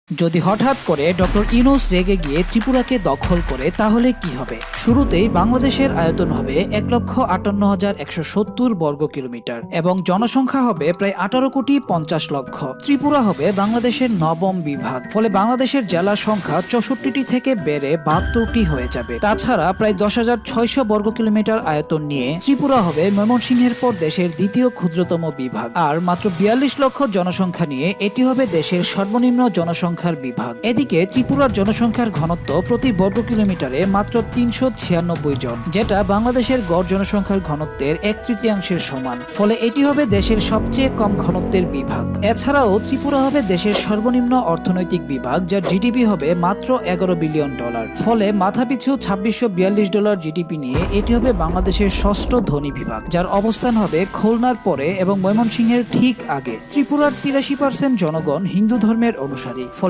যদি হঠাৎ করে ডক্টর ইউনূস রেগে গিয়ে ত্রিপুরাকে দখল করে তাহলে কি হবে? শুরুতেই বাংলাদেশের আয়তন হবে ১,৫৮,১৭০ বর্গ কিলোমিটার এবং জনসংখ্যা হবে প্রায় ১৮,৫০,০০,০০০। ত্রিপুরা হবে বাংলাদেশের ৯ম বিভাগ, ফলে বাংলাদেশের জেলার সংখ্যা ৬৪টি থেকে বেড়ে ৭২টি হয়ে যাবে। তাছাড়া প্রায় ১০,৬০০ বর্গ কিলোমিটার আয়তন নিয়ে ত্রিপুরা হবে ময়মনসিংহের পর দেশের দ্বিতীয় ক্ষুদ্রতম বিভাগ, আর মাত্র ৪২ লক্ষ জনসংখ্যা নিয়ে এটি হবে দেশের সর্বনিম্ন জনসংখ্যার বিভাগ। এদিকে ত্রিপুরার জনসংখ্যার ঘনত্ব প্রতি বর্গ কিলোমিটারে মাত্র ৩৯৬ জন, যেটা বাংলাদেশের গড় জনসংখ্যার ঘনত্বের ১/৩ সমান, ফলে এটি হবে দেশের সবচেয়ে কম ঘনত্বের বিভাগ। এছাড়াও ত্রিপুরা হবে দেশের সর্বনিম্ন অর্থনৈতিক বিভাগ, যার জিডিপি হবে মাত্র $১১ বিলিয়ন। ফলে মাথাপিছু $২৬৪২ জিডিপি নিয়ে এটি হবে বাংলাদেশের ষষ্ঠ ধনী বিভাগ, যার অবস্থান হবে খুলনার পরে এবং ময়মনসিংহের ঠিক আগে। ত্রিপুরার ৮৩% জনগণ হিন্দু ধর্মের অনুসারী।